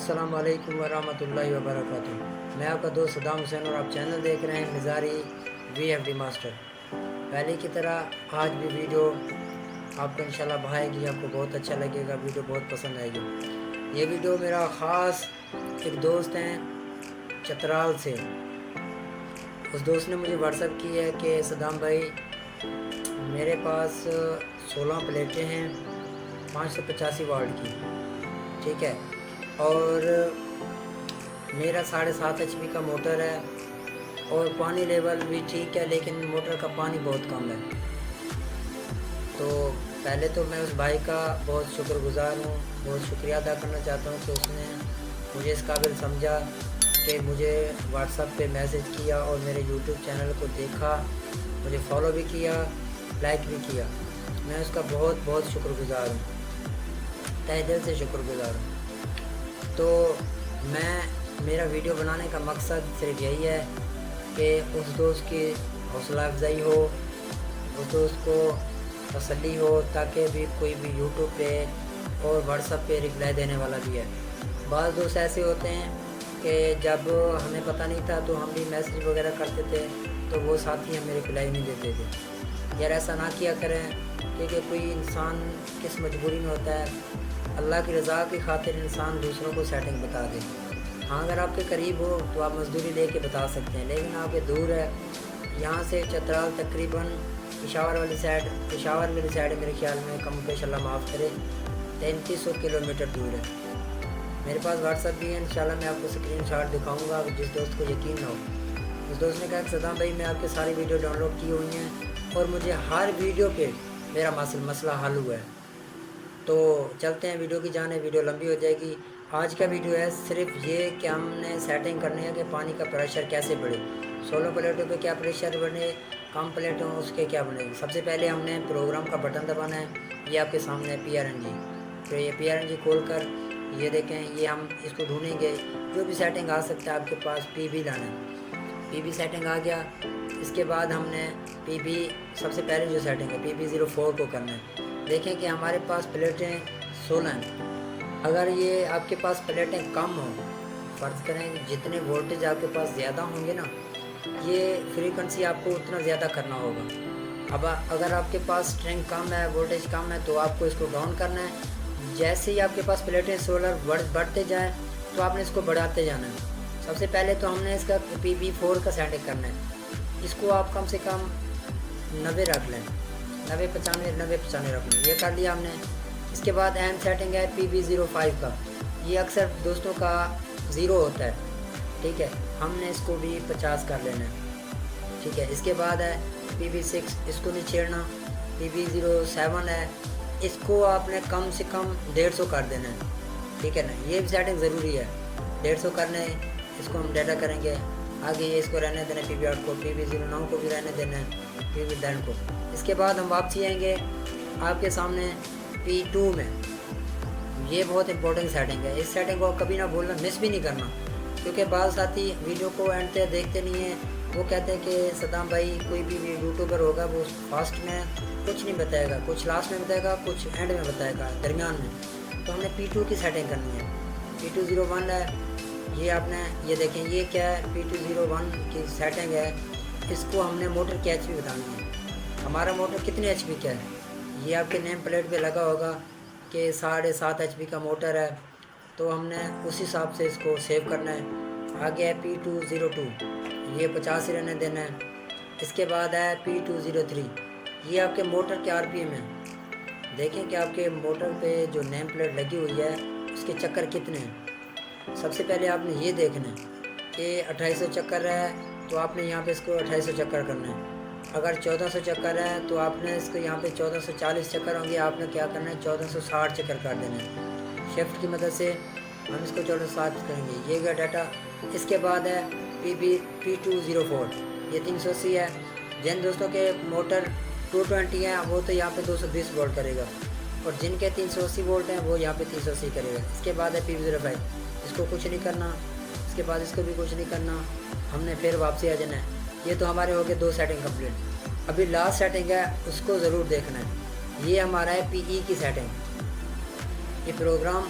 अस्सलाम वालेकुम वरहमतुल्लाहि वबरकातुहू। मैं आपका दोस्त सदाम हुसैन और आप चैनल देख रहे हैं निज़ारी VFD मास्टर। पहले की तरह आज भी वीडियो आपको इंशाल्लाह भाएगी, आपको बहुत अच्छा लगेगा, वीडियो बहुत पसंद आएगी। ये वीडियो मेरा ख़ास एक दोस्त हैं चतराल से, उस दोस्त ने मुझे व्हाट्सएप की है कि सदाम भाई मेरे पास 16 प्लेटें हैं 585 वाट की, ठीक है, और मेरा 7.5 HP का मोटर है और पानी लेवल भी ठीक है, लेकिन मोटर का पानी बहुत कम है। तो पहले तो मैं उस भाई का बहुत शुक्रगुज़ार हूँ, बहुत शुक्रिया अदा करना चाहता हूँ कि उसने मुझे इस काबिल समझा कि मुझे व्हाट्सएप पे मैसेज किया और मेरे यूट्यूब चैनल को देखा, मुझे फॉलो भी किया, लाइक भी किया। मैं उसका बहुत बहुत शुक्रगुज़ार हूँ, तहे दिल से शुक्रगुज़ार हूँ। तो मेरा वीडियो बनाने का मकसद सिर्फ यही है कि उस दोस्त की हौसला अफजाई हो, उस दोस्त को तसल्ली हो, ताकि भी कोई भी यूट्यूब पे और व्हाट्सएप पे रिप्लाई देने वाला भी है। बाज़ दोस्त ऐसे होते हैं कि जब हमें पता नहीं था तो हम भी मैसेज वगैरह करते थे तो वो साथी हमें रिप्लाई नहीं देते थे। यार ऐसा ना किया करें, क्योंकि कोई इंसान किस मजबूरी में होता है, अल्लाह की रज़ा की खातिर इंसान दूसरों को सेटिंग बता दे। हाँ, अगर आपके करीब हो तो आप मजदूरी लेके बता सकते हैं, लेकिन आपके दूर है, यहाँ से चतराल तकरीबन पेशावर वाली साइड मेरे ख्याल में कम पेश अल्लाह माफ़ करे 3300 किलोमीटर दूर है। मेरे पास व्हाट्सएप भी है, इंशाल्लाह मैं आपको स्क्रीनशॉट दिखाऊंगा जिस दोस्त को यकीन ना हो। उस दोस्त ने कहा कि सदाम भाई मैं आपके सारी वीडियो डाउनलोड की हुई हैं और मुझे हर वीडियो पे मेरा मसला हल हुआ है। तो चलते हैं वीडियो की जाने, वीडियो लंबी हो जाएगी। आज का वीडियो है सिर्फ ये कि हमने सेटिंग करनी है कि पानी का प्रेशर कैसे बढ़े, 16 प्लेटों पे क्या प्रेशर बने, कम प्लेट हों उसके क्या बनेगी। सबसे पहले हमने प्रोग्राम का बटन दबाना है, ये आपके सामने है PRNG। तो ये PRNG खोल कर ये देखें, ये हम इसको ढूंढेंगे, जो भी सेटिंग आ सकता है आपके पास। PB लाना है, PB सेटिंग आ गया। इसके बाद हमने PB सबसे पहले जो सेटिंग है PB04 को करना है। देखें कि हमारे पास प्लेटें 16 हैं। अगर ये आपके पास प्लेटें कम हो, फ़र्ज़ करें जितने वोल्टेज आपके पास ज़्यादा होंगे ना, ये फ्रीक्वेंसी आपको उतना ज़्यादा करना होगा। अब अगर आपके पास स्ट्रेंथ कम है, वोल्टेज कम है, तो आपको इसको डाउन करना है। जैसे ही आपके पास प्लेटें 16 बढ़ते जाएँ तो आपने इसको बढ़ाते जाना है। सबसे पहले तो हमने इसका PB4 का सेटिंग करना है। इसको आप कम से कम 90 रख लें, 90-95 रख लें, ये कर लिया हमने। इसके बाद अहम सेटिंग है PB05 का, ये अक्सर दोस्तों का 0 होता है, ठीक है, हमने इसको भी 50 कर लेना है, ठीक है। इसके बाद है PB6, इसको नहीं छेड़ना। PB07 है, इसको आपने कम से कम 150 कर देना है, ठीक है ना, ये भी सेटिंग ज़रूरी है, 150 करना है। इसको हम डाटा करेंगे आगे, ये इसको रहने देना है PB8 को, PB09 को भी रहने देना है, PB10 को। इसके बाद हम वापसी आएंगे आपके सामने P2 में। ये बहुत इंपॉर्टेंट सेटिंग है, इस सेटिंग को कभी ना भूलना, मिस भी नहीं करना, क्योंकि बाज़ साथी वीडियो को एंड तक देखते नहीं हैं। वो कहते हैं कि सदाम भाई कोई भी यूट्यूबर होगा वो फास्ट में कुछ नहीं बताएगा, कुछ लास्ट में बताएगा, कुछ एंड में बताएगा, दरमियान में। तो हमने P2 की सेटिंग करनी है। P201 है, ये आपने ये देखें, ये क्या है, P201 की सेटिंग है। इसको हमने मोटर की HP बतानी है, हमारा मोटर कितने HP का है। ये आपके नेम प्लेट पे लगा होगा कि 7.5 HP का मोटर है, तो हमने उस हिसाब से इसको सेव करना है। आगे है P202, ये 50 ही रहने देना है। इसके बाद है P203, ये आपके मोटर के RPM है। देखें कि आपके मोटर पे जो नेम प्लेट लगी हुई है उसके चक्कर कितने हैं। सबसे पहले आपने ये देखना है कि 2800 चक्कर है, तो आपने यहाँ पे इसको 2800 चक्कर करना है। अगर 1400 चक्कर है तो आपने इसको यहाँ पे 1440 चक्कर होंगे, आपने क्या करना है 1460 चक्कर कर देना है। शिफ्ट की मदद से हम इसको 1460 करेंगे, ये गया डाटा। इसके बाद है P204, ये 380 है। जिन दोस्तों के मोटर 220 है वो तो यहाँ पे 220 वोल्ट करेगा, और जिनके 380 वोल्ट हैं वो यहाँ पे 380 करेगा। इसके बाद है PB05, इसको कुछ नहीं करना, इसके बाद इसको भी कुछ नहीं करना, हमने फिर वापसी आ जाना है। ये तो हमारे हो गए 2 सेटिंग कंप्लीट। अभी लास्ट सेटिंग है, उसको ज़रूर देखना है। ये हमारा है PE की सेटिंग। ये प्रोग्राम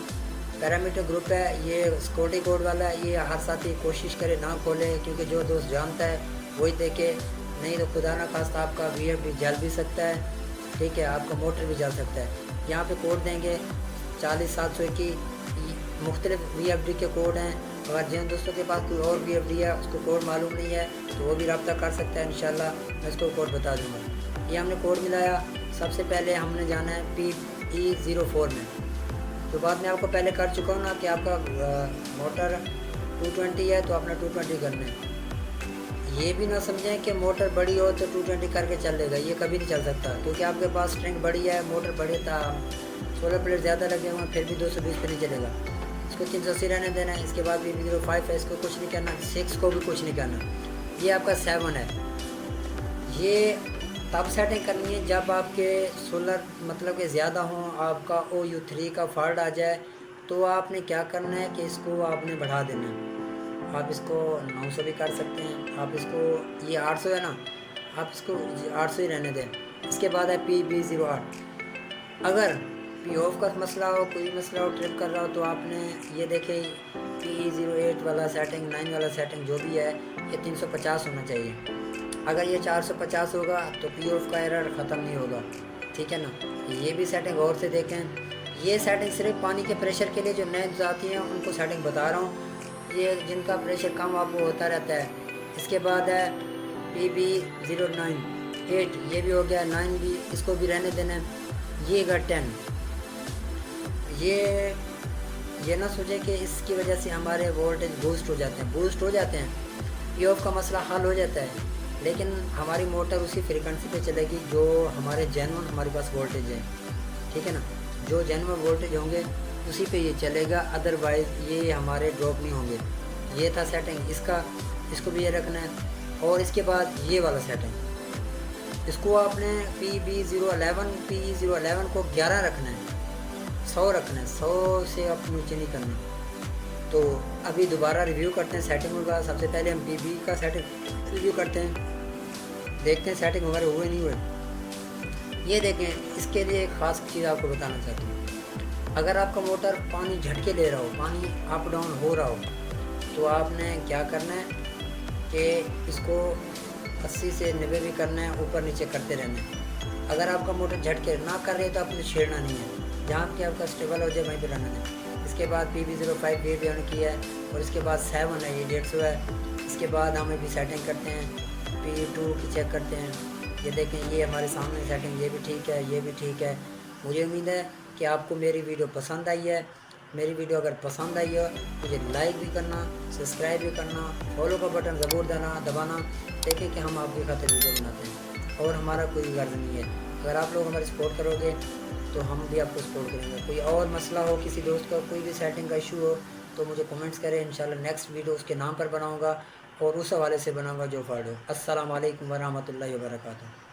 पैरामीटर ग्रुप है, ये सिक्योरिटी कोड वाला है, ये हर साथी कोशिश करे ना खोले, क्योंकि जो दोस्त जानता है वही देखे, नहीं तो खुदा ना खास्ता आपका VFD जल भी सकता है, ठीक है, आपका मोटर भी जल सकता है। यहाँ पे कोड देंगे 40701, मुख्तलिफ VFD के कोड हैं। अगर जिन दोस्तों के पास कोई और VFD है उसको कोड मालूम नहीं है तो वो भी रब्ता कर सकता है, इंशाल्लाह मैं इसको कोड बता दूँगा। ये हमने कोड मिलाया, सबसे पहले हमने जाना है PE04 में, तो बात मैं आपको पहले कर चुका हूँ ना कि आपका मोटर 220 है तो अपना 220 करना है। ये भी ना समझें कि मोटर बड़ी हो तो 220 करके चलेगा, ये कभी नहीं चल सकता, क्योंकि आपके पास स्ट्रिंग बड़ी है, मोटर बड़ी था, सोलर प्लेट ज़्यादा लगे हुए हैं, फिर भी 220 पे नहीं चलेगा। इसको 380 रहने देना है। इसके बाद PB05 है, इसको कुछ नहीं करना, 6 को भी कुछ नहीं करना। ये आपका 7 है, ये तब सेटिंग करनी है जब आपके सोलर मतलब कि ज़्यादा हों, आपका OU3 का फॉल्ट आ जाए, तो आपने क्या करना है कि इसको आपने बढ़ा देना है। आप इसको 900 भी कर सकते हैं, आप इसको, ये 800 है ना, आप इसको 800 ही रहने दें। इसके बाद है PB08। अगर पी ऑफ का मसला हो, कोई मसला हो, ट्रिप कर रहा हो, तो आपने ये देखें PE08 वाला सेटिंग, 9 वाला सेटिंग जो भी है, ये 350 होना चाहिए। अगर ये 450 होगा तो पी ऑफ का एरर ख़त्म नहीं होगा, ठीक है ना। ये भी सेटिंग गौर से देखें। ये सेटिंग सिर्फ पानी के प्रेशर के लिए जो नए जाती हैं उनको सेटिंग बता रहा हूँ, ये जिनका प्रेशर कम आपको होता रहता है। इसके बाद है PB09, ये भी हो गया, 9 भी, इसको भी रहने देना है। ये गा 10, ये ना सोचें कि इसकी वजह से हमारे वोल्टेज बूस्ट हो जाते हैं, पी ऑफ का मसला हल हो जाता है, लेकिन हमारी मोटर उसी फ्रीक्वेंसी पे चलेगी जो हमारे जेन्युइन हमारे पास वोल्टेज है, ठीक है ना। जो जेन्युइन वोल्टेज होंगे उसी पे ये चलेगा, अदरवाइज़ ये हमारे ड्रॉप नहीं होंगे। ये था सेटिंग इसका, इसको भी ये रखना है। और इसके बाद ये वाला सेटिंग, इसको आपने PE011 को 11 रखना है, 100 रखना है, 100 से आप नीचे नहीं करना। तो अभी दोबारा रिव्यू करते हैं सेटिंग का। सबसे पहले हम PB का सेटिंग रिव्यू करते हैं, देखते हैं सेटिंग हमारे हुए नहीं हुए। ये देखें, इसके लिए एक ख़ास चीज़ आपको बताना चाहता हूँ। अगर आपका मोटर पानी झटके ले रहा हो, पानी अप डाउन हो रहा हो, तो आपने क्या करना है कि इसको 80 से 90 भी करना है, ऊपर नीचे करते रहना है। अगर आपका मोटर झटके ना कर रही है तो आपने छेड़ना नहीं है, जहाँ पे आपका स्टेबल हो जाए वहीं पर रहना है। इसके बाद PB05 ये भी ऑन किया है, और इसके बाद 7 है, ये 150 है। इसके बाद हम भी सेटिंग करते हैं, PE2 की चेक करते हैं। ये देखें, ये हमारे सामने सेटिंग, ये भी ठीक है, ये भी ठीक है। मुझे उम्मीद है कि आपको मेरी वीडियो पसंद आई है। मेरी वीडियो अगर पसंद आई हो मुझे लाइक भी करना, सब्सक्राइब भी करना, फॉलो का बटन ज़रूर दबाना। देखें कि हम आपकी खातिर वीडियो बनाते हैं और हमारा कोई गर्ज नहीं है। अगर आप लोग हमारी सपोर्ट करोगे तो हम भी आपको सपोर्ट करेंगे। कोई और मसला हो, किसी दोस्त का कोई भी सेटिंग का इशू हो तो मुझे कमेंट्स करें, इंशाल्लाह नेक्स्ट वीडियो उसके नाम पर बनाऊँगा और उस हवाले से बनाऊँगा जो फ़ायदा हो। अस्सलाम वालेकुम व रहमतुल्लाहि व बरकातुहू।